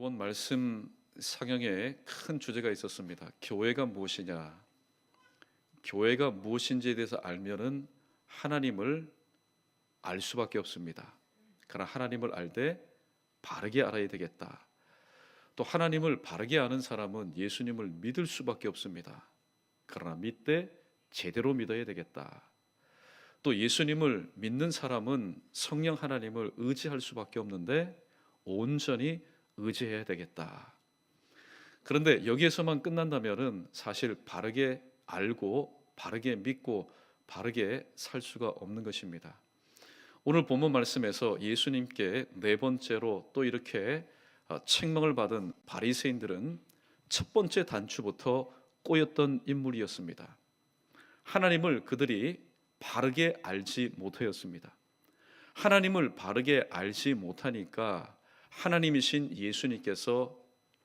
이번 말씀 상영에 큰 주제가 있었습니다. 교회가 무엇이냐? 교회가 무엇인지에 대해서 알면은 하나님을 알 수밖에 없습니다. 그러나 하나님을 알 때 바르게 알아야 되겠다. 또 하나님을 바르게 아는 사람은 예수님을 믿을 수밖에 없습니다. 그러나 믿되 제대로 믿어야 되겠다. 또 예수님을 믿는 사람은 성령 하나님을 의지할 수밖에 없는데 온전히 의지해야 되겠다. 그런데 여기에서만 끝난다면은 사실 바르게 알고 바르게 믿고 바르게 살 수가 없는 것입니다. 오늘 본문 말씀에서 예수님께 네 번째로 또 이렇게 책망을 받은 바리새인들은 첫 번째 단추부터 꼬였던 인물이었습니다. 하나님을 그들이 바르게 알지 못하였습니다. 하나님을 바르게 알지 못하니까 하나님이신 예수님께서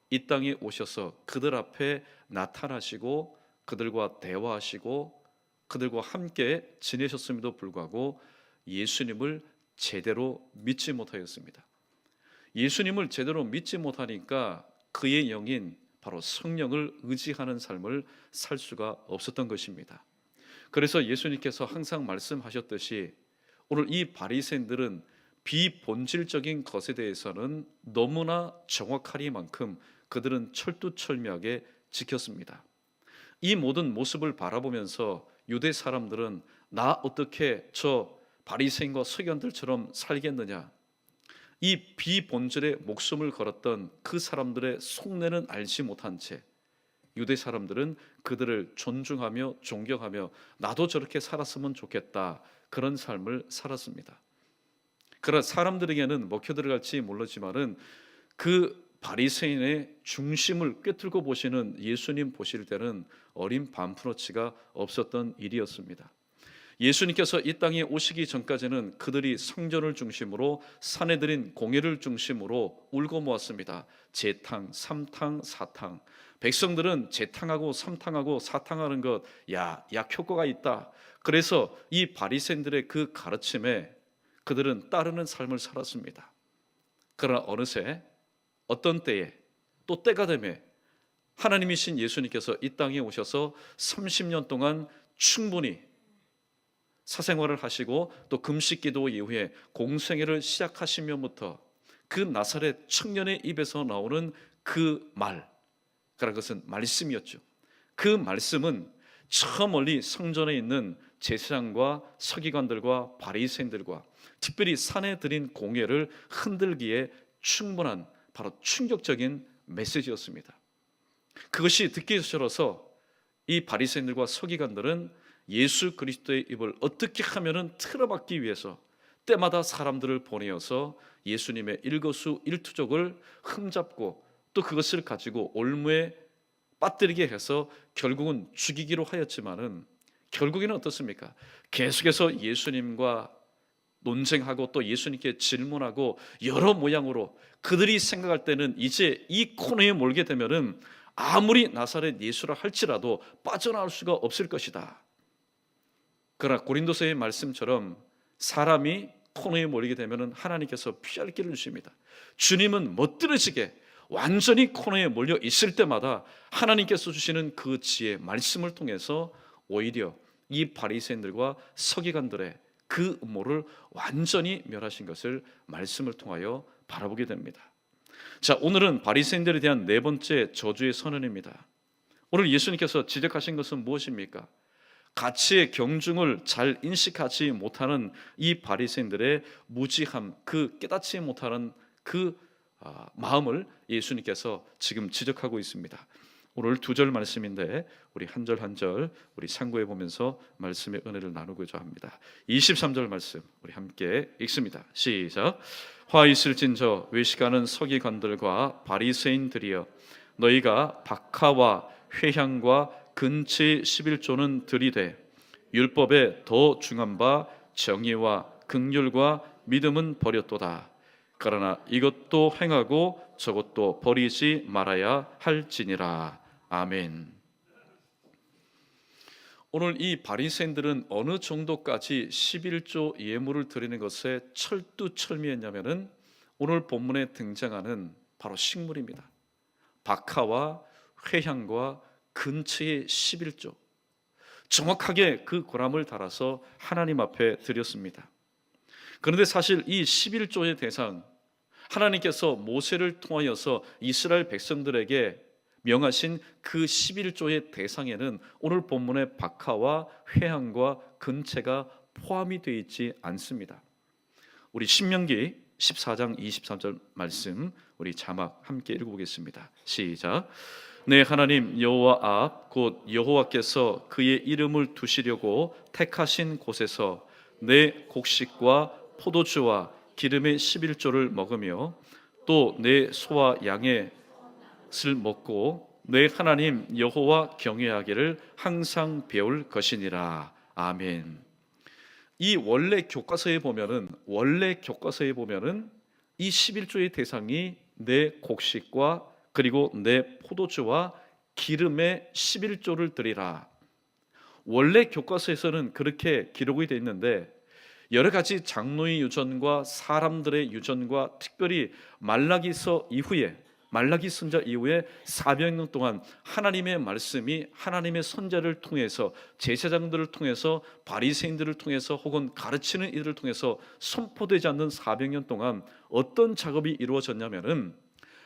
이 땅에 오셔서 그들 앞에 나타나시고 그들과 대화하시고 그들과 함께 지내셨음에도 불구하고 예수님을 제대로 믿지 못하였습니다. 예수님을 제대로 믿지 못하니까 그의 영인 바로 성령을 의지하는 삶을 살 수가 없었던 것입니다. 그래서 예수님께서 항상 말씀하셨듯이 오늘 이 바리새인들은 비본질적인 것에 대해서는 너무나 정확하리만큼 그들은 철두철미하게 지켰습니다. 이 모든 모습을 바라보면서 유대 사람들은 나 어떻게 저 바리새인과 서기관들처럼 살겠느냐, 이 비본질의 목숨을 걸었던 그 사람들의 속내는 알지 못한 채 유대 사람들은 그들을 존중하며 존경하며 나도 저렇게 살았으면 좋겠다, 그런 삶을 살았습니다. 그러나 사람들에게는 먹혀 들어갈지 모르지만은 그 바리새인의 중심을 꿰뚫고 보시는 예수님 보실 때는 어린 반푼어치가 없었던 일이었습니다. 예수님께서 이 땅에 오시기 전까지는 그들이 성전을 중심으로 산에 들인 공예를 중심으로 울고 모았습니다. 제탕, 삼탕, 사탕. 백성들은 제탕하고 삼탕하고 사탕하는 것, 약 효과가 있다. 그래서 이 바리새인들의 그 가르침에 그들은 따르는 삶을 살았습니다. 그러나 어느새 어떤 때에 또 때가 되매 하나님이신 예수님께서 이 땅에 오셔서 30년 동안 충분히 사생활을 하시고 또 금식기도 이후에 공생애를 시작하시면부터 그 나사렛 청년의 입에서 나오는 그 말, 그러나 그것은 말씀이었죠. 그 말씀은 저 멀리 성전에 있는 제사장과 서기관들과 바리새인들과 특별히 산에 들인 공예를 흔들기에 충분한 바로 충격적인 메시지였습니다. 그것이 듣기 싫어서 이 바리새인들과 서기관들은 예수 그리스도의 입을 어떻게 하면은 틀어막기 위해서 때마다 사람들을 보내어서 예수님의 일거수일투족을 흠잡고 또 그것을 가지고 올무에 빠뜨리게 해서 결국은 죽이기로 하였지만은 결국에는 어떻습니까? 계속해서 예수님과 논쟁하고 또 예수님께 질문하고 여러 모양으로 그들이 생각할 때는 이제 이 코너에 몰게 되면은 아무리 나사렛 예수라 할지라도 빠져나올 수가 없을 것이다. 그러나 고린도서의 말씀처럼 사람이 코너에 몰리게 되면은 하나님께서 피할 길을 주십니다. 주님은 멋들어지게 완전히 코너에 몰려 있을 때마다 하나님께서 주시는 그 지혜 말씀을 통해서 오히려 이 바리새인들과 서기관들의 그 음모를 완전히 멸하신 것을 말씀을 통하여 바라보게 됩니다. 자, 오늘은 바리새인들에 대한 네 번째 저주의 선언입니다. 오늘 예수님께서 지적하신 것은 무엇입니까? 가치의 경중을 잘 인식하지 못하는 이 바리새인들의 무지함, 그 깨닫지 못하는 그 마음을 예수님께서 지금 지적하고 있습니다. 오늘 2절 말씀인데 우리 한 절 한 절 우리 상고해 보면서 말씀의 은혜를 나누고자 합니다. 23절 말씀 우리 함께 읽습니다. 시작. 화 있을진저 외식하는 서기관들과 바리새인들이여, 너희가 박하와 회향과 근치 11조는 들이되 율법에 더 중한 바 정의와 긍휼과 믿음은 버렸도다. 그러나 이것도 행하고 저것도 버리지 말아야 할지니라. 아멘. 오늘 이 바리새인들은 어느 정도까지 11조 예물을 드리는 것에 철두철미했냐면은 오늘 본문에 등장하는 바로 식물입니다. 박하와 회향과 근처의 11조, 정확하게 그 고람을 달아서 하나님 앞에 드렸습니다. 그런데 사실 이 11조의 대상, 하나님께서 모세를 통하여서 이스라엘 백성들에게 명하신 그 11조의 대상에는 오늘 본문의 박하와 회향과 근채가 포함이 되어 있지 않습니다. 우리 신명기 14장 23절 말씀, 우리 자막 함께 읽어보겠습니다. 시작. 내 하나님 여호와 앞 곧 여호와께서 그의 이름을 두시려고 택하신 곳에서 내 곡식과 포도주와 기름의 11조를 먹으며 또 내 소와 양의 을 먹고 내 하나님 여호와 경외하기를 항상 배울 것이니라. 아멘. 이 원래 교과서에 보면은 이 11조의 대상이 내 곡식과 그리고 내 포도주와 기름의 11조를 드리라. 원래 교과서에서는 그렇게 기록이 되어 있는데 여러 가지 장로의 유전과 사람들의 유전과 특별히 말라기 선자 이후에 400년 동안 하나님의 말씀이 하나님의 선자를 통해서, 제사장들을 통해서, 바리새인들을 통해서 혹은 가르치는 이들을 통해서 선포되지 않는 400년 동안 어떤 작업이 이루어졌냐면은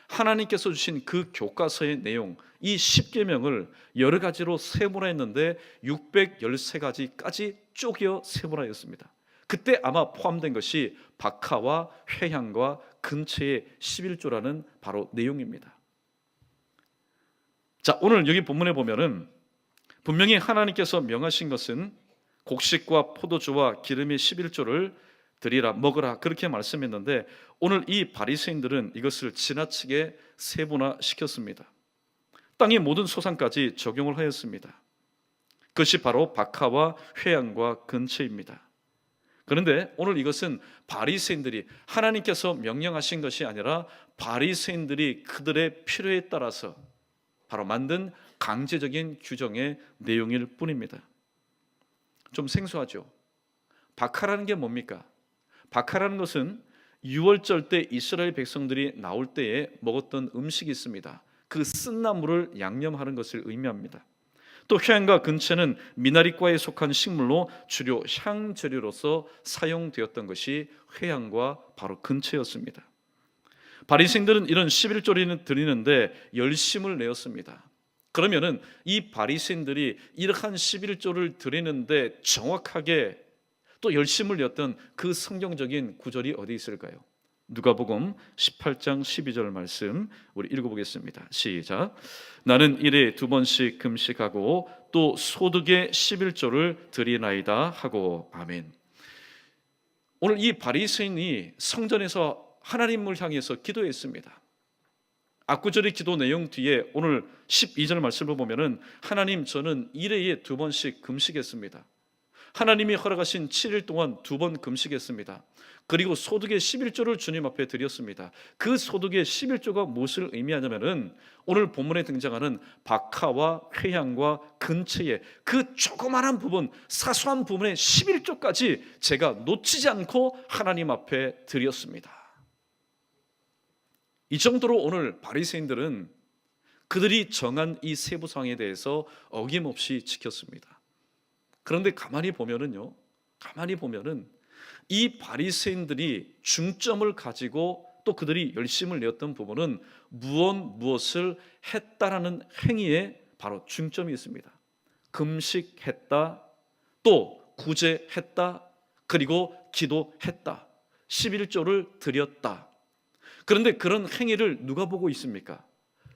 하나님께서 주신 그 교과서의 내용, 이 10계명을 여러 가지로 세분화했는데 613가지까지 쪼개어 세분화했습니다. 그때 아마 포함된 것이 박하와 회향과 근처의 11조라는 바로 내용입니다. 자, 오늘 여기 본문에 보면은 분명히 하나님께서 명하신 것은 곡식과 포도주와 기름의 11조를 드리라, 먹으라, 그렇게 말씀했는데 오늘 이 바리새인들은 이것을 지나치게 세분화시켰습니다. 땅의 모든 소산까지 적용을 하였습니다. 그것이 바로 박하와 회향과 근처입니다. 그런데 오늘 이것은 바리새인들이, 하나님께서 명령하신 것이 아니라 바리새인들이 그들의 필요에 따라서 바로 만든 강제적인 규정의 내용일 뿐입니다. 좀 생소하죠? 박하라는 게 뭡니까? 박하라는 것은 유월절 때 이스라엘 백성들이 나올 때에 먹었던 음식이 있습니다. 그 쓴나물을 양념하는 것을 의미합니다. 또 회향과 근채는 미나리과에 속한 식물로 주로 향재료로서 사용되었던 것이 회향과 바로 근채였습니다. 바리새인들은 이런 11조를 드리는데 열심을 내었습니다. 그러면은 이 바리새인들이 이러한 11조를 드리는데 정확하게 또 열심을 내었던 그 성경적인 구절이 어디 있을까요? 누가복음 18장 12절 말씀 우리 읽어보겠습니다. 시작. 나는 일에 2번씩 금식하고 또 소득의 11조를 드리나이다 하고. 아멘. 오늘 이 바리새인이 성전에서 하나님을 향해서 기도했습니다. 앞구절의 기도 내용 뒤에 오늘 12절 말씀을 보면은 하나님, 저는 일회에 2번씩 금식했습니다. 하나님이 허락하신 7일 동안 2번 금식했습니다. 그리고 소득의 11조를 주님 앞에 드렸습니다. 그 소득의 11조가 무엇을 의미하냐면은 오늘 본문에 등장하는 박하와 회향과 근처의 그 조그마한 부분, 사소한 부분의 11조까지 제가 놓치지 않고 하나님 앞에 드렸습니다. 이 정도로 오늘 바리새인들은 그들이 정한 이 세부상에 대해서 어김없이 지켰습니다. 그런데 가만히 보면은 이 바리새인들이 중점을 가지고 또 그들이 열심을 내었던 부분은 무엇을 했다라는 행위에 바로 중점이 있습니다. 금식했다, 또 구제했다, 그리고 기도했다, 11조를 드렸다. 그런데 그런 행위를 누가 보고 있습니까?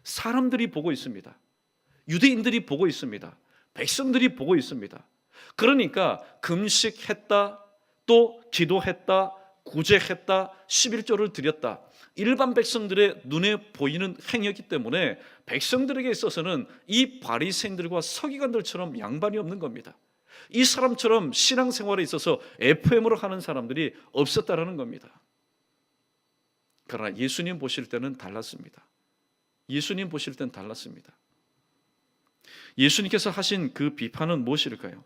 사람들이 보고 있습니다. 유대인들이 보고 있습니다. 백성들이 보고 있습니다. 그러니까 금식했다, 또 기도했다, 구제했다, 11조를 드렸다, 일반 백성들의 눈에 보이는 행위였기 때문에 백성들에게 있어서는 이 바리새인들과 서기관들처럼 양반이 없는 겁니다. 이 사람처럼 신앙생활에 있어서 FM으로 하는 사람들이 없었다라는 겁니다. 그러나 예수님 보실 때는 달랐습니다. 예수님께서 하신 그 비판은 무엇일까요?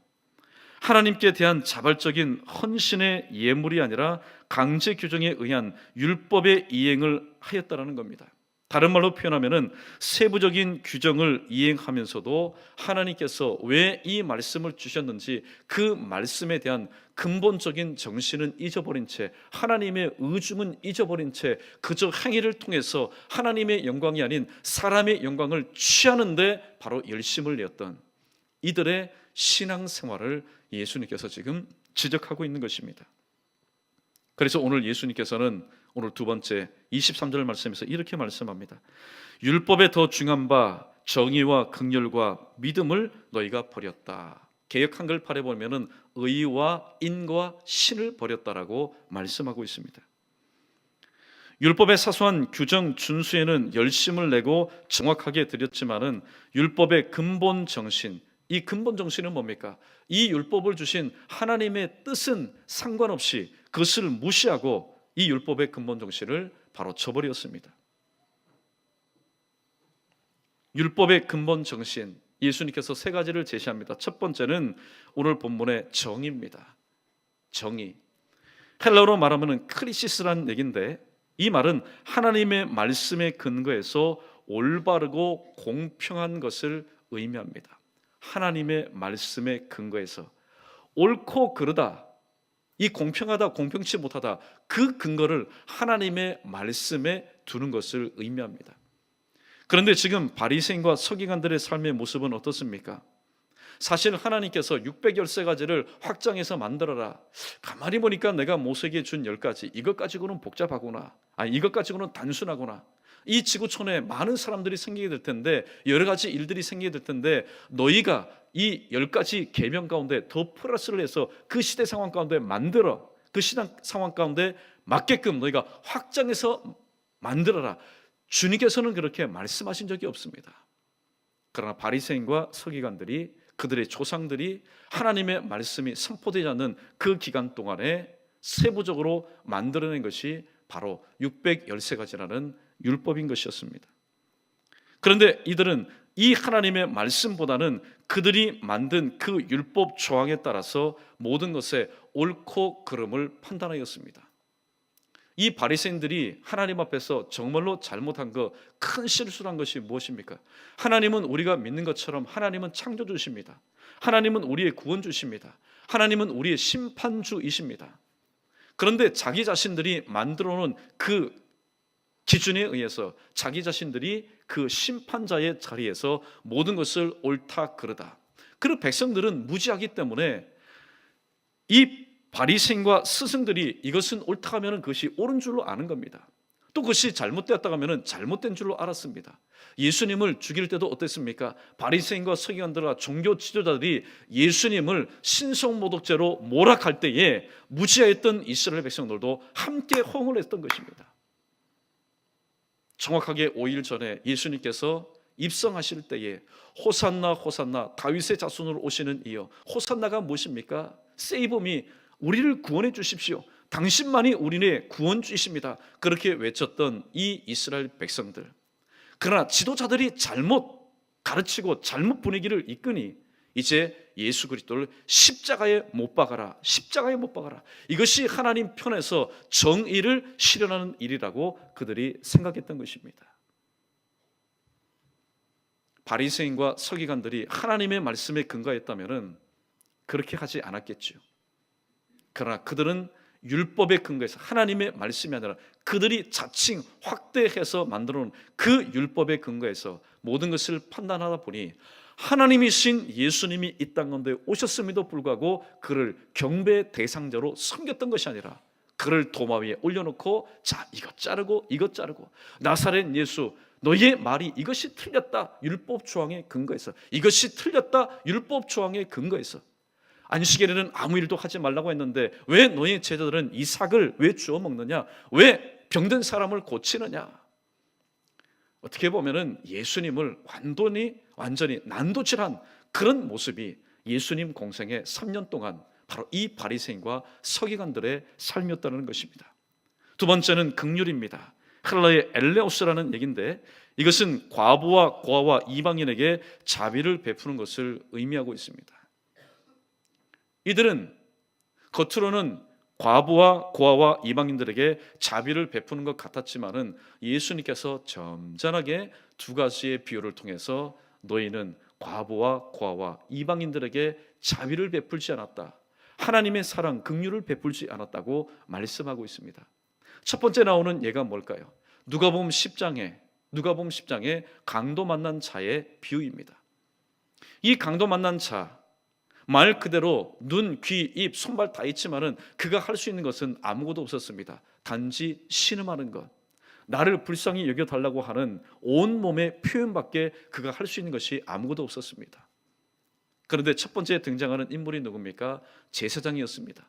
하나님께 대한 자발적인 헌신의 예물이 아니라 강제 규정에 의한 율법의 이행을 하였다라는 겁니다. 다른 말로 표현하면은 세부적인 규정을 이행하면서도 하나님께서 왜 이 말씀을 주셨는지 그 말씀에 대한 근본적인 정신은 잊어버린 채, 하나님의 의중은 잊어버린 채 그저 행위를 통해서 하나님의 영광이 아닌 사람의 영광을 취하는데 바로 열심을 내었던 이들의 신앙생활을 예수님께서 지금 지적하고 있는 것입니다. 그래서 오늘 예수님께서는 오늘 두 번째 23절 말씀에서 이렇게 말씀합니다. 율법에 더 중요한 바 정의와 긍휼과 믿음을 너희가 버렸다. 개역 한글판에 보면은 의와 인과 신을 버렸다라고 말씀하고 있습니다. 율법의 사소한 규정 준수에는 열심을 내고 정확하게 드렸지만은 율법의 근본 정신, 이 근본 정신은 뭡니까? 이 율법을 주신 하나님의 뜻은 상관없이 그것을 무시하고 이 율법의 근본 정신을 바로 저버렸습니다. 율법의 근본 정신, 예수님께서 세 가지를 제시합니다. 첫 번째는 오늘 본문의 정의입니다. 정의. 헬라어로 말하면 크리시스라는 얘기인데 이 말은 하나님의 말씀에 근거해서 올바르고 공평한 것을 의미합니다. 하나님의 말씀에 근거해서 옳고 그르다, 이 공평하다 공평치 못하다, 그 근거를 하나님의 말씀에 두는 것을 의미합니다. 그런데 지금 바리새인과 서기관들의 삶의 모습은 어떻습니까? 사실 하나님께서 613가지를 확장해서 만들어라. 가만히 보니까 내가 모세에게 준 10가지, 이것 가지고는 복잡하구나, 이것 가지고는 단순하구나. 이 지구촌에 많은 사람들이 생기게 될 텐데, 여러 가지 일들이 생기게 될 텐데, 너희가 이 10가지 계명 가운데 더 플러스를 해서 그 시대 상황 가운데 만들어, 그 시대 상황 가운데 맞게끔 너희가 확장해서 만들어라. 주님께서는 그렇게 말씀하신 적이 없습니다. 그러나 바리새인과 서기관들이, 그들의 조상들이 하나님의 말씀이 선포되지 않는 그 기간 동안에 세부적으로 만들어낸 것이 바로 613가지라는 율법인 것이었습니다. 그런데 이들은 이 하나님의 말씀보다는 그들이 만든 그 율법 조항에 따라서 모든 것의 옳고 그름을 판단하였습니다. 이 바리새인들이 하나님 앞에서 정말로 잘못한 거, 큰 실수한 것이 무엇입니까? 하나님은 우리가 믿는 것처럼 하나님은 창조주십니다. 하나님은 우리의 구원주십니다. 하나님은 우리의 심판주이십니다. 그런데 자기 자신들이 만들어 놓은 그 기준에 의해서 자기 자신들이 그 심판자의 자리에서 모든 것을 옳다 그르다. 그리고 백성들은 무지하기 때문에 이 바리새인과 스승들이 이것은 옳다 하면 그것이 옳은 줄로 아는 겁니다. 또 그것이 잘못되었다 하면 잘못된 줄로 알았습니다. 예수님을 죽일 때도 어땠습니까? 바리새인과 서기관들과 종교 지도자들이 예수님을 신성모독죄로 몰아갈 때에 무지하였던 이스라엘 백성들도 함께 호응을 했던 것입니다. 정확하게 5일 전에 예수님께서 입성하실 때에 호산나 호산나 다윗의 자손으로 오시는 이여, 호산나가 무엇입니까? 세이브미, 우리를 구원해 주십시오. 당신만이 우리의 구원주이십니다. 그렇게 외쳤던 이 이스라엘 백성들. 그러나 지도자들이 잘못 가르치고 잘못 분위기를 이끄니 이제 예수 그리스도를 십자가에 못 박아라. 십자가에 못 박아라. 이것이 하나님 편에서 정의를 실현하는 일이라고 그들이 생각했던 것입니다. 바리새인과 서기관들이 하나님의 말씀에 근거했다면 그렇게 하지 않았겠죠. 그러나 그들은 율법에 근거해서 하나님의 말씀이 아니라 그들이 자칭 확대해서 만들어 놓은 그 율법에 근거해서 모든 것을 판단하다 보니 하나님이신 예수님이 이 땅 가운데 오셨음에도 불구하고 그를 경배 대상자로 섬겼던 것이 아니라 그를 도마 위에 올려놓고 자, 이것 자르고 이것 자르고, 나사렛 예수 너희의 말이 이것이 틀렸다 율법 조항에 근거해서, 이것이 틀렸다 율법 조항에 근거해서, 안식일에는 아무 일도 하지 말라고 했는데 왜 너희 제자들은 이삭을 왜 주워 먹느냐, 왜 병든 사람을 고치느냐. 어떻게 보면은 예수님을 완전히 난도질한 그런 모습이 예수님 공생의 3년 동안 바로 이 바리새인과 서기관들의 삶이었다는 것입니다. 두 번째는 긍휼입니다. 헬라의 엘레오스라는 얘기인데 이것은 과부와 고아와 이방인에게 자비를 베푸는 것을 의미하고 있습니다. 이들은 겉으로는 과부와 고아와 이방인들에게 자비를 베푸는 것 같았지만은 예수님께서 점잖하게 두 가지의 비유를 통해서 너희는 과부와 고아와 이방인들에게 자비를 베풀지 않았다, 하나님의 사랑, 긍휼을 베풀지 않았다고 말씀하고 있습니다. 첫 번째 나오는 예가 뭘까요? 누가복음 10장에 강도 만난 자의 비유입니다. 이 강도 만난 자, 말 그대로 눈, 귀, 입, 손발 다 있지만은 그가 할 수 있는 것은 아무것도 없었습니다. 단지 신음하는 것, 나를 불쌍히 여겨달라고 하는 온몸의 표현밖에 그가 할 수 있는 것이 아무것도 없었습니다. 그런데 첫 번째 등장하는 인물이 누굽니까? 제사장이었습니다.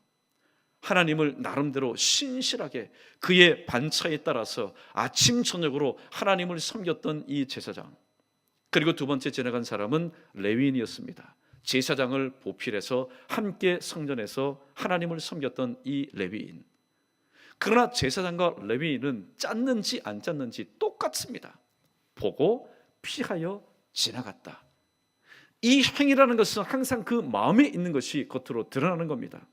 하나님을 나름대로 신실하게 그의 반차에 따라서 아침 저녁으로 하나님을 섬겼던 이 제사장, 그리고 두 번째 지나간 사람은 레위인이었습니다. 제사장을 보필해서 함께 성전에서 하나님을 섬겼던 이 레위인. 그러나 제사장과 레위인은 짰는지 안 짰는지 똑같습니다. 보고 피하여 지나갔다. 이 행위라는 것은 항상 그 마음에 있는 것이 겉으로 드러나는 겁니다.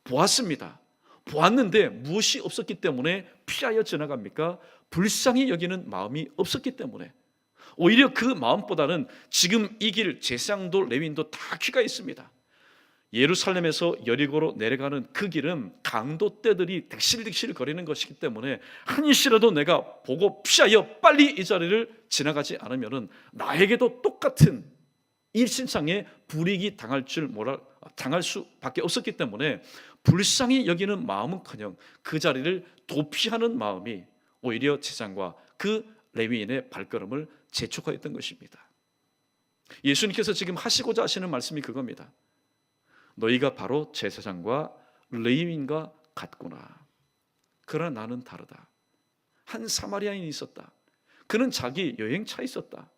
보았습니다. 보았는데 무엇이 없었기 때문에 피하여 지나갑니까? 불쌍히 여기는 마음이 없었기 때문에. 오히려 그 마음보다는 지금 이 길, 제사장도 레위인도 다 귀가 있습니다. 예루살렘에서 여리고로 내려가는 그 길은 강도 떼들이 득실득실 거리는 것이기 때문에 한시라도 내가 보고 피하여 빨리 이 자리를 지나가지 않으면 나에게도 똑같은 일신상의 불이익이 당할 수밖에 없었기 때문에 불쌍히 여기는 마음은커녕 그 자리를 도피하는 마음이 오히려 제사장과 그 레위인의 발걸음을 재촉하였던 것입니다. 예수님께서 지금 하시고자 하시는 말씀이 그겁니다. 너희가 바로 제사장과 레위인과 같구나. 그러나 나는 다르다. 한 사마리아인이 있었다. 그는 자기 여행차에 있었다.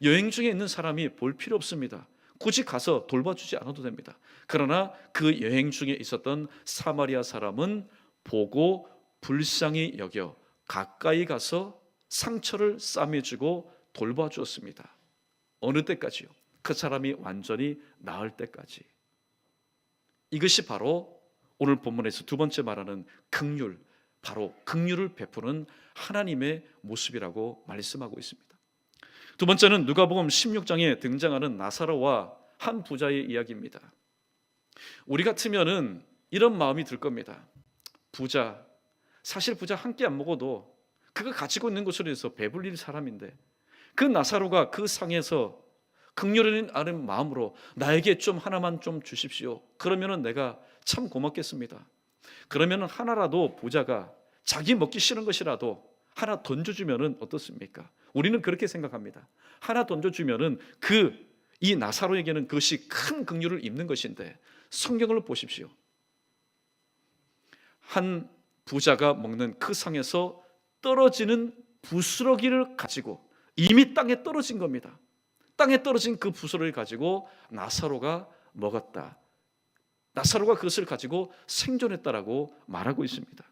여행 중에 있는 사람이 볼 필요 없습니다. 굳이 가서 돌봐주지 않아도 됩니다. 그러나 그 여행 중에 있었던 사마리아 사람은 보고 불쌍히 여겨 가까이 가서 상처를 싸매주고 돌봐주었습니다. 어느 때까지요? 그 사람이 완전히 나을 때까지. 이것이 바로 오늘 본문에서 두 번째 말하는 긍휼, 바로 긍휼을 베푸는 하나님의 모습이라고 말씀하고 있습니다. 두 번째는 누가복음 16장에 등장하는 나사로와 한 부자의 이야기입니다. 우리 같으면은 이런 마음이 들 겁니다. 부자, 사실 부자 한 끼 안 먹어도 그가 가지고 있는 것으로 해서 배불릴 사람인데 그 나사로가 그 상에서 긍휼을 아는 마음으로 나에게 좀 하나만 좀 주십시오. 그러면은 내가 참 고맙겠습니다. 그러면은 하나라도 부자가 자기 먹기 싫은 것이라도 하나 던져주면은 어떻습니까? 우리는 그렇게 생각합니다. 하나 던져주면은 이 나사로에게는 그것이 큰 긍휼을 입는 것인데 성경을 보십시오. 한 부자가 먹는 그 상에서 떨어지는 부스러기를 가지고 이미 땅에 떨어진 겁니다. 땅에 떨어진 그 부스러기를 가지고 나사로가 먹었다. 나사로가 그것을 가지고 생존했다라고 말하고 있습니다.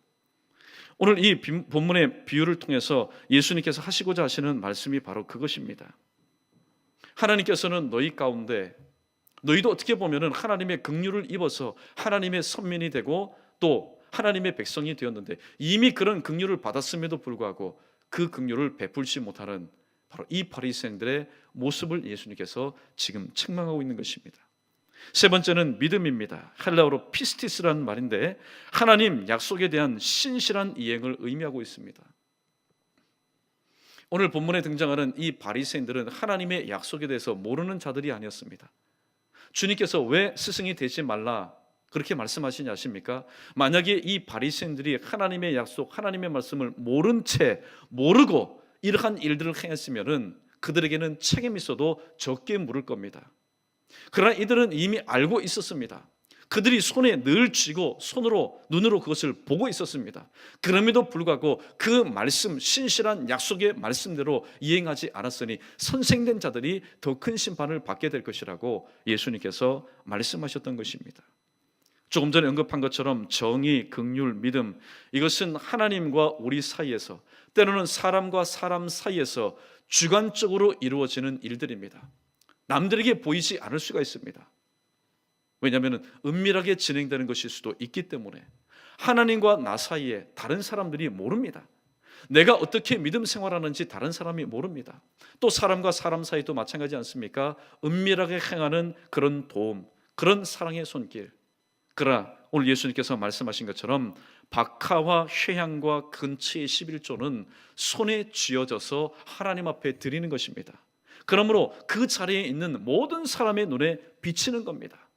오늘 이 본문의 비유를 통해서 예수님께서 하시고자 하시는 말씀이 바로 그것입니다. 하나님께서는 너희 가운데 너희도 어떻게 보면은 하나님의 긍휼을 입어서 하나님의 선민이 되고 또 하나님의 백성이 되었는데 이미 그런 긍휼을 받았음에도 불구하고 그 긍휼을 베풀지 못하는 바로 이 바리새인들의 모습을 예수님께서 지금 책망하고 있는 것입니다. 세 번째는 믿음입니다. 헬라어로 피스티스라는 말인데 하나님 약속에 대한 신실한 이행을 의미하고 있습니다. 오늘 본문에 등장하는 이 바리새인들은 하나님의 약속에 대해서 모르는 자들이 아니었습니다. 주님께서 왜 스승이 되지 말라 그렇게 말씀하시지 않습니까? 만약에 이 바리새인들이 하나님의 약속, 하나님의 말씀을 모른 채 모르고 이러한 일들을 행했으면은 그들에게는 책임이 있어도 적게 물을 겁니다. 그러나 이들은 이미 알고 있었습니다. 그들이 손에 늘 쥐고 눈으로 그것을 보고 있었습니다. 그럼에도 불구하고 그 말씀, 신실한 약속의 말씀대로 이행하지 않았으니 선생된 자들이 더 큰 심판을 받게 될 것이라고 예수님께서 말씀하셨던 것입니다. 조금 전에 언급한 것처럼 정의, 긍휼, 믿음, 이것은 하나님과 우리 사이에서 때로는 사람과 사람 사이에서 주관적으로 이루어지는 일들입니다. 남들에게 보이지 않을 수가 있습니다. 왜냐하면 은밀하게 진행되는 것일 수도 있기 때문에 하나님과 나 사이에 다른 사람들이 모릅니다. 내가 어떻게 믿음 생활하는지 다른 사람이 모릅니다. 또 사람과 사람 사이도 마찬가지 않습니까? 은밀하게 행하는 그런 도움, 그런 사랑의 손길. 그러나 오늘 예수님께서 말씀하신 것처럼 박하와 회향과 근처의 11조는 손에 쥐어져서 하나님 앞에 드리는 것입니다. 그러므로 그 자리에 있는 모든 사람의 눈에 비치는 겁니다.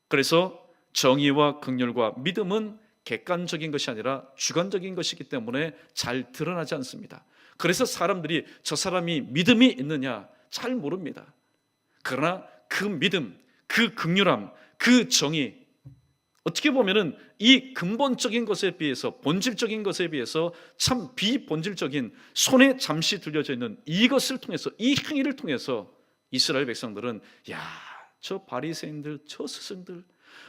그래서 정의와 긍휼과 믿음은 객관적인 것이 아니라 주관적인 것이기 때문에 잘 드러나지 않습니다. 그래서 사람들이 저 사람이 믿음이 있느냐 잘 모릅니다. 그러나 그 믿음, 그 긍휼함, 그 정의, 어떻게 보면은 이 근본적인 것에 비해서, 본질적인 것에 비해서 참 비본질적인 손에 잠시 들려져 있는 이것을 통해서, 이 행위를 통해서 이스라엘 백성들은 저 바리새인들, 저 스승들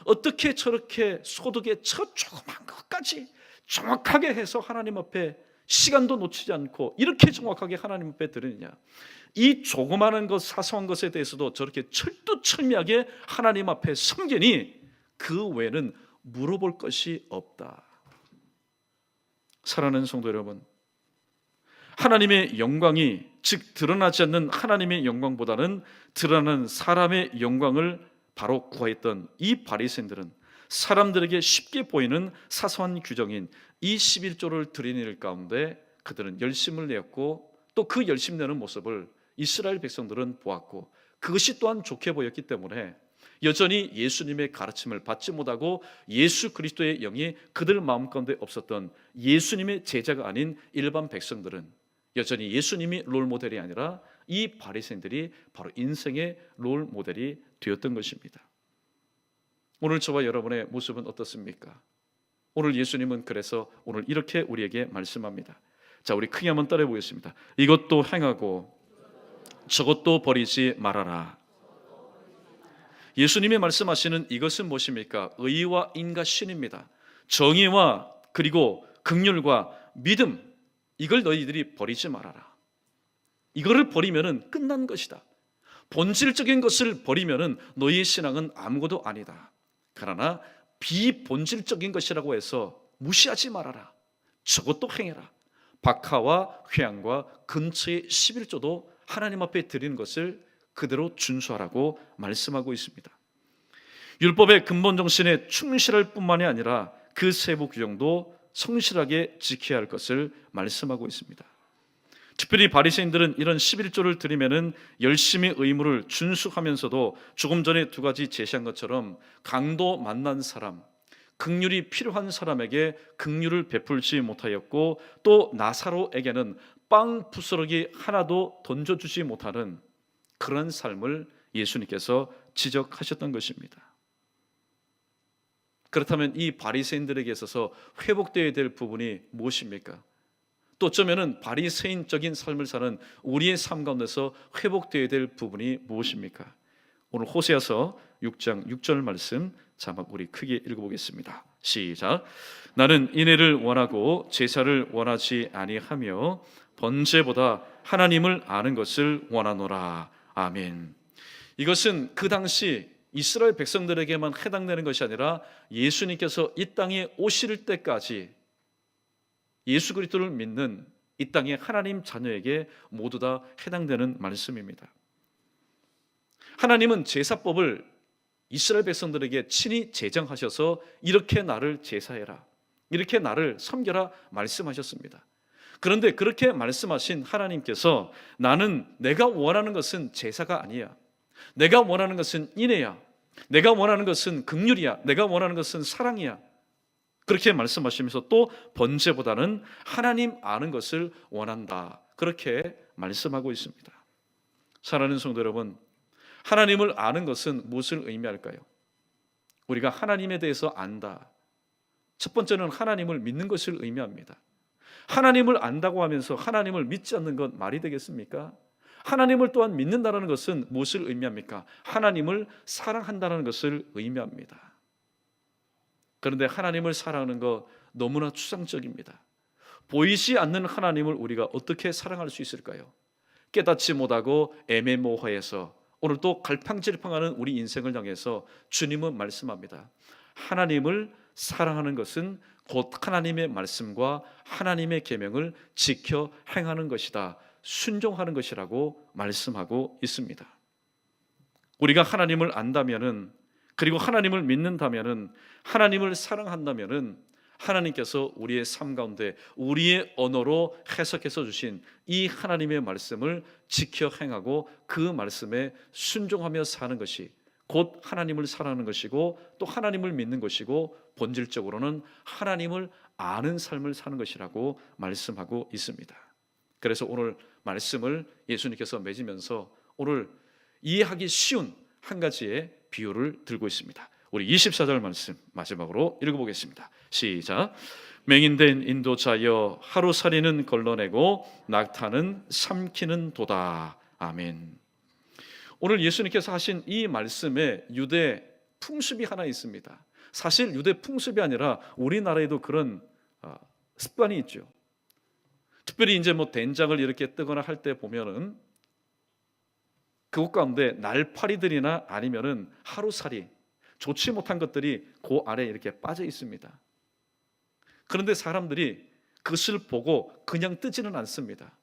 어떻게 저렇게 소득의 저 조그만 것까지 정확하게 해서 하나님 앞에 시간도 놓치지 않고 이렇게 정확하게 하나님 앞에 드리느냐, 이 조그마한 것, 사소한 것에 대해서도 저렇게 철두철미하게 하나님 앞에 섬기니 그 외에는 물어볼 것이 없다. 사랑하는 성도 여러분, 하나님의 영광이, 즉 드러나지 않는 하나님의 영광보다는 드러나는 사람의 영광을 바로 구하였던 이 바리새인들은 사람들에게 쉽게 보이는 사소한 규정인 이 11조를 드리는 일 가운데 그들은 열심을 내었고, 또 그 열심 내는 모습을 이스라엘 백성들은 보았고, 그것이 또한 좋게 보였기 때문에 여전히 예수님의 가르침을 받지 못하고 예수 그리스도의 영이 그들 마음 가운데 없었던 예수님의 제자가 아닌 일반 백성들은 여전히 예수님이 롤모델이 아니라 이 바리새인들이 바로 인생의 롤모델이 되었던 것입니다. 오늘 저와 여러분의 모습은 어떻습니까? 오늘 예수님은 그래서 오늘 이렇게 우리에게 말씀합니다. 자, 우리 크게 한번 따라해 보겠습니다. 이것도 행하고 저것도 버리지 말아라. 예수님이 말씀하시는 이것은 무엇입니까? 의와 인과 신입니다. 정의와 그리고 긍휼과 믿음, 이걸 너희들이 버리지 말아라. 이거를 버리면은 끝난 것이다. 본질적인 것을 버리면은 너희의 신앙은 아무것도 아니다. 그러나 비본질적인 것이라고 해서 무시하지 말아라. 저것도 행해라. 박하와 회향과 근처의 11조도 하나님 앞에 드리는 것을 그대로 준수하라고 말씀하고 있습니다. 율법의 근본 정신에 충실할 뿐만이 아니라 그 세부 규정도 성실하게 지켜야 할 것을 말씀하고 있습니다. 특별히 바리새인들은 이런 11조를 드리면은 열심히 의무를 준수하면서도 조금 전에 두 가지 제시한 것처럼 강도 만난 사람, 긍휼이 필요한 사람에게 긍휼을 베풀지 못하였고, 또 나사로에게는 빵 부스러기 하나도 던져주지 못하는 그런 삶을 예수님께서 지적하셨던 것입니다. 그렇다면 이 바리새인들에게 있어서 회복되어야 될 부분이 무엇입니까? 또 어쩌면은 바리새인적인 삶을 사는 우리의 삶 가운데서 회복되어야 될 부분이 무엇입니까? 오늘 호세아서 6장 6절 말씀 자막 우리 크게 읽어보겠습니다. 시작. 나는 인애를 원하고 제사를 원하지 아니하며 번제보다 하나님을 아는 것을 원하노라. 아멘. 이것은 그 당시 이스라엘 백성들에게만 해당되는 것이 아니라 예수님께서 이 땅에 오실 때까지 예수 그리스도를 믿는 이 땅의 하나님 자녀에게 모두 다 해당되는 말씀입니다. 하나님은 제사법을 이스라엘 백성들에게 친히 제정하셔서 이렇게 나를 제사해라, 이렇게 나를 섬겨라 말씀하셨습니다. 그런데 그렇게 말씀하신 하나님께서 나는 내가 원하는 것은 제사가 아니야, 내가 원하는 것은 인애야, 내가 원하는 것은 긍휼이야, 내가 원하는 것은 사랑이야, 그렇게 말씀하시면서 또 번제보다는 하나님 아는 것을 원한다, 그렇게 말씀하고 있습니다. 사랑하는 성도 여러분, 하나님을 아는 것은 무엇을 의미할까요? 우리가 하나님에 대해서 안다, 첫 번째는 하나님을 믿는 것을 의미합니다. 하나님을 안다고 하면서 하나님을 믿지 않는 건 말이 되겠습니까? 하나님을 또한 믿는다는 것은 무엇을 의미합니까? 하나님을 사랑한다는 것을 의미합니다. 그런데 하나님을 사랑하는 것 너무나 추상적입니다. 보이지 않는 하나님을 우리가 어떻게 사랑할 수 있을까요? 깨닫지 못하고 애매모호해서 오늘 또 갈팡질팡하는 우리 인생을 향해서 주님은 말씀합니다. 하나님을 사랑하는 것은 곧 하나님의 말씀과 하나님의 계명을 지켜 행하는 것이다, 순종하는 것이라고 말씀하고 있습니다. 우리가 하나님을 안다면은, 그리고 하나님을 믿는다면은, 하나님을 사랑한다면은 하나님께서 우리의 삶 가운데 우리의 언어로 해석해서 주신 이 하나님의 말씀을 지켜 행하고 그 말씀에 순종하며 사는 것이 곧 하나님을 사랑하는 것이고 또 하나님을 믿는 것이고 본질적으로는 하나님을 아는 삶을 사는 것이라고 말씀하고 있습니다. 그래서 오늘 말씀을 예수님께서 맺으면서 오늘 이해하기 쉬운 한 가지의 비유를 들고 있습니다. 우리 24절 말씀 마지막으로 읽어보겠습니다. 시작. 맹인된 인도자여 하루살이는 걸러내고 낙타는 삼키는 도다. 아멘. 오늘 예수님께서 하신 이 말씀에 유대 풍습이 하나 있습니다. 사실 유대 풍습이 아니라 우리나라에도 그런 습관이 있죠. 특별히 이제 된장을 이렇게 뜨거나 할 때 보면은 그것 가운데 날파리들이나 아니면은 하루살이, 좋지 못한 것들이 그 아래에 이렇게 빠져 있습니다. 그런데 사람들이 그것을 보고 그냥 뜨지는 않습니다.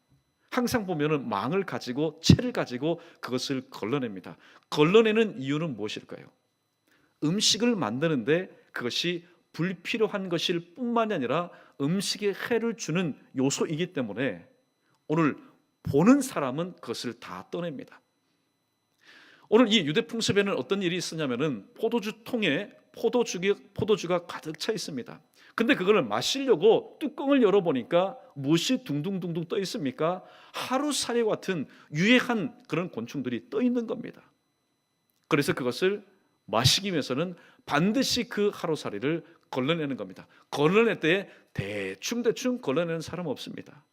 항상 보면은 망을 가지고 채를 가지고 그것을 걸러냅니다. 걸러내는 이유는 무엇일까요? 음식을 만드는데 그것이 불필요한 것일 뿐만이 아니라 음식에 해를 주는 요소이기 때문에 오늘 보는 사람은 그것을 다 떠냅니다. 오늘 이 유대 풍습에는 어떤 일이 있었냐면은 포도주 통에 포도주가 가득 차 있습니다. 근데 그걸 마시려고 뚜껑을 열어보니까 무엇이 둥둥둥둥 떠 있습니까? 하루살이 같은 유해한 그런 곤충들이 떠 있는 겁니다. 그래서 그것을 마시기 위해서는 반드시 그 하루살이를 걸러내는 겁니다. 걸러낼 때 대충 걸러내는 사람 없습니다.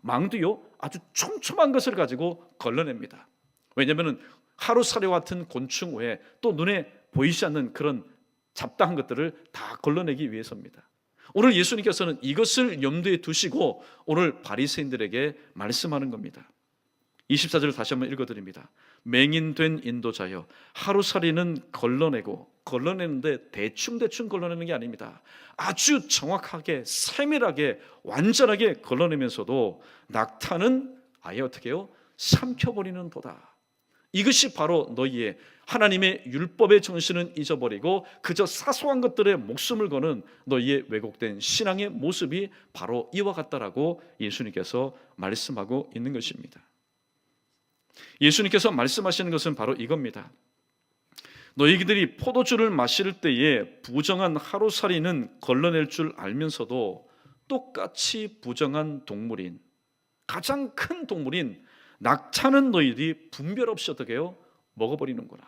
망도요, 아주 촘촘한 것을 가지고 걸러냅니다. 왜냐하면 하루살이 같은 곤충 외에 또 눈에 보이지 않는 그런 잡다한 것들을 다 걸러내기 위해서입니다. 오늘 예수님께서는 이것을 염두에 두시고 오늘 바리새인들에게 말씀하는 겁니다. 24절을 다시 한번 읽어드립니다. 맹인된 인도자여 하루살이는 걸러내는데 대충 걸러내는 게 아닙니다. 아주 정확하게 세밀하게 완전하게 걸러내면서도 낙타는 아예 어떻게 해요? 삼켜버리는 도다. 이것이 바로 너희의 하나님의 율법의 정신은 잊어버리고 그저 사소한 것들에 목숨을 거는 너희의 왜곡된 신앙의 모습이 바로 이와 같다라고 예수님께서 말씀하고 있는 것입니다. 예수님께서 말씀하시는 것은 바로 이겁니다. 너희들이 포도주를 마실 때에 부정한 하루살이는 걸러낼 줄 알면서도 똑같이 부정한 동물인, 가장 큰 동물인 낙타는 너희들이 분별 없이 어떻게 해요? 먹어버리는구나.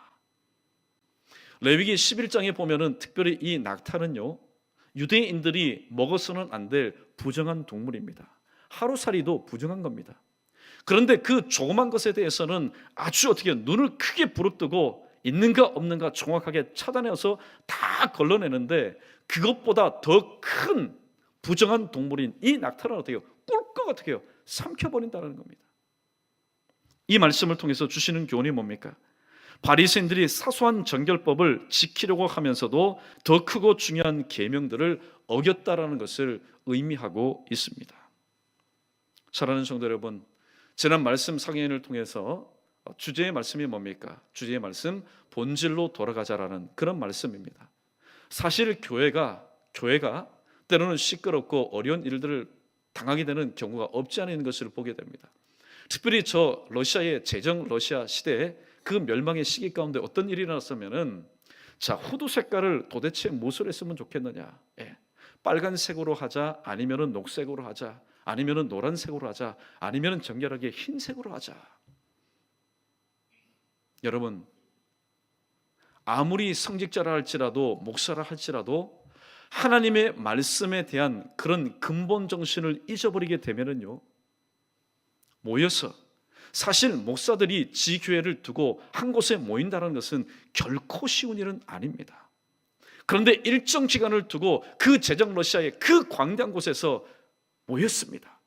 레위기 11장에 보면은 특별히 이 낙타는요, 유대인들이 먹어서는 안 될 부정한 동물입니다. 하루살이도 부정한 겁니다. 그런데 그 조그만 것에 대해서는 아주 어떻게 눈을 크게 부릅뜨고 있는가 없는가 정확하게 찾아내서 다 걸러내는데 그것보다 더 큰 부정한 동물인 이 낙타는 어떻게 해요? 꿀꺽 어떻게 해요? 삼켜버린다는 겁니다. 이 말씀을 통해서 주시는 교훈이 뭡니까? 바리새인들이 사소한 정결법을 지키려고 하면서도 더 크고 중요한 계명들을 어겼다라는 것을 의미하고 있습니다. 사랑하는 성도 여러분, 지난 말씀 상행을 통해서 주제의 말씀이 뭡니까? 주제의 말씀 본질로 돌아가자라는 그런 말씀입니다. 사실 교회가 때로는 시끄럽고 어려운 일들을 당하게 되는 경우가 없지 않은 것을 보게 됩니다. 특별히 저 러시아의 제정 러시아 시대에 그 멸망의 시기 가운데 어떤 일이 일어났으면은 자, 후드 색깔을 도대체 무엇을 했으면 좋겠느냐? 빨간색으로 하자, 아니면은 녹색으로 하자, 아니면은 노란색으로 하자, 아니면은 정결하게 흰색으로 하자. 여러분, 아무리 성직자라 할지라도 목사라 할지라도 하나님의 말씀에 대한 그런 근본 정신을 잊어버리게 되면은요, 모여서 사실 목사들이 지교회를 두고 한 곳에 모인다는 것은 결코 쉬운 일은 아닙니다. 그런데 일정 기간을 두고 그 제정 러시아의 그 광대한 곳에서 모였습니다.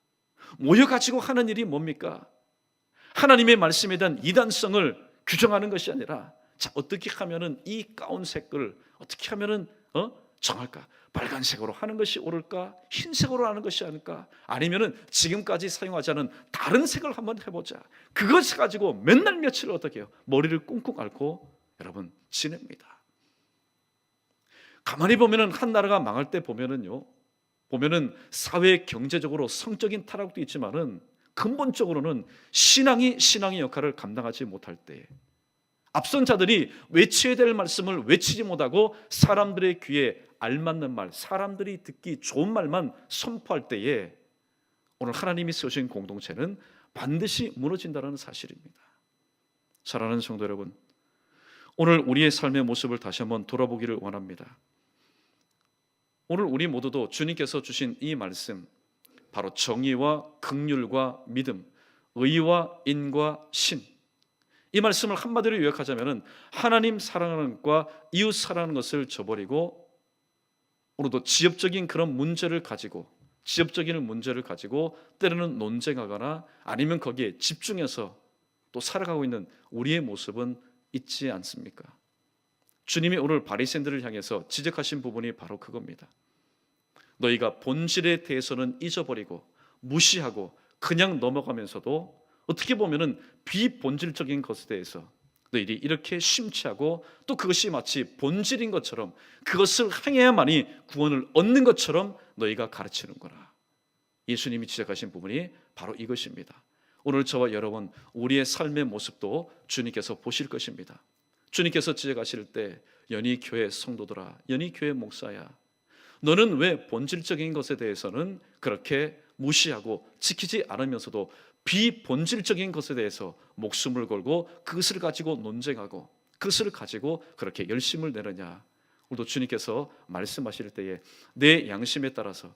모여가지고 하는 일이 뭡니까? 하나님의 말씀에 대한 이단성을 규정하는 것이 아니라 자, 어떻게 하면은 이 가운색을 어떻게 하면은 정할까? 빨간색으로 하는 것이 옳을까? 흰색으로 하는 것이 아닐까? 아니면은 지금까지 사용하지 않은 다른 색을 한번 해보자. 그것을 가지고 맨날 며칠 어떻게 해요? 머리를 꿍꿍 앓고 여러분 지냅니다. 가만히 보면은 한 나라가 망할 때 보면은 사회 경제적으로 성적인 타락도 있지만은 근본적으로는 신앙의 역할을 감당하지 못할 때, 앞선 자들이 외쳐야 될 말씀을 외치지 못하고 사람들의 귀에 알맞는 말, 사람들이 듣기 좋은 말만 선포할 때에 오늘 하나님이 세우신 공동체는 반드시 무너진다는 사실입니다. 사랑하는 성도 여러분, 오늘 우리의 삶의 모습을 다시 한번 돌아보기를 원합니다. 오늘 우리 모두도 주님께서 주신 이 말씀, 바로 정의와 긍휼과 믿음, 의와 인과 신, 이 말씀을 한마디로 요약하자면 하나님 사랑하는 것과 이웃 사랑하는 것을 저버리고 오늘도 지역적인 문제를 가지고 때로는 논쟁하거나 아니면 거기에 집중해서 또 살아가고 있는 우리의 모습은 있지 않습니까? 주님이 오늘 바리새인들을 향해서 지적하신 부분이 바로 그겁니다. 너희가 본질에 대해서는 잊어버리고 무시하고 그냥 넘어가면서도 어떻게 보면은 비본질적인 것에 대해서 너희들이 이렇게 심취하고 또 그것이 마치 본질인 것처럼 그것을 행해야만이 구원을 얻는 것처럼 너희가 가르치는 거라. 예수님이 지적하신 부분이 바로 이것입니다. 오늘 저와 여러분 우리의 삶의 모습도 주님께서 보실 것입니다. 주님께서 지적하실 때 연희 교회 성도들아, 연희 교회 목사야, 너는 왜 본질적인 것에 대해서는 그렇게 무시하고 지키지 않으면서도 비본질적인 것에 대해서 목숨을 걸고 그것을 가지고 논쟁하고 그것을 가지고 그렇게 열심을 내느냐. 오늘도 주님께서 말씀하실 때에 내 양심에 따라서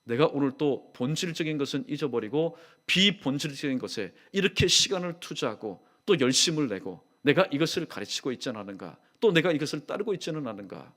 내가 오늘 또 본질적인 것은 잊어버리고 비본질적인 것에 이렇게 시간을 투자하고 또 열심을 내고 내가 이것을 가르치고 있지 않은가, 또 내가 이것을 따르고 있지는 않은가.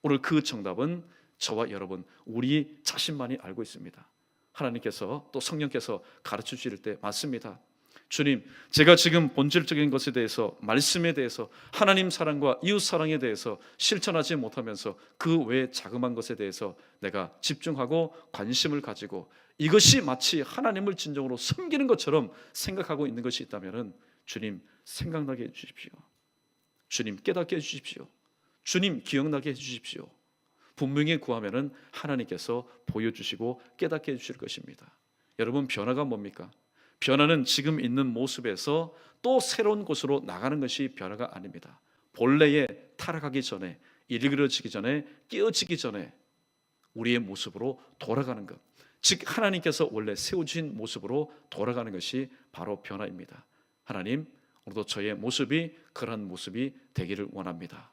오늘 그 정답은 저와 여러분 우리 자신만이 알고 있습니다. 하나님께서 또 성령께서 가르쳐 주실 때 맞습니다. 주님, 제가 지금 본질적인 것에 대해서, 말씀에 대해서, 하나님 사랑과 이웃 사랑에 대해서 실천하지 못하면서 그 외의 자그마한 것에 대해서 내가 집중하고 관심을 가지고 이것이 마치 하나님을 진정으로 섬기는 것처럼 생각하고 있는 것이 있다면 주님 생각나게 해주십시오. 주님 깨닫게 해주십시오. 주님 기억나게 해주십시오. 분명히 구하면은 하나님께서 보여주시고 깨닫게 해주실 것입니다. 여러분, 변화가 뭡니까? 변화는 지금 있는 모습에서 또 새로운 곳으로 나가는 것이 변화가 아닙니다. 본래에 타락하기 전에, 일그러지기 전에, 깨어지기 전에 우리의 모습으로 돌아가는 것, 즉 하나님께서 원래 세우신 모습으로 돌아가는 것이 바로 변화입니다. 하나님, 오늘도 저의 모습이 그러한 모습이 되기를 원합니다.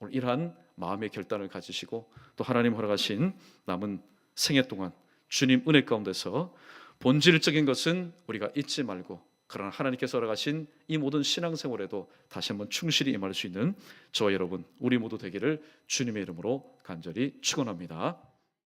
오늘 이러한 마음의 결단을 가지시고 또 하나님 허락하신 남은 생애 동안 주님 은혜 가운데서 본질적인 것은 우리가 잊지 말고, 그러나 하나님께서 허락하신 이 모든 신앙생활에도 다시 한번 충실히 임할 수 있는 저와 여러분 우리 모두 되기를 주님의 이름으로 간절히 축원합니다.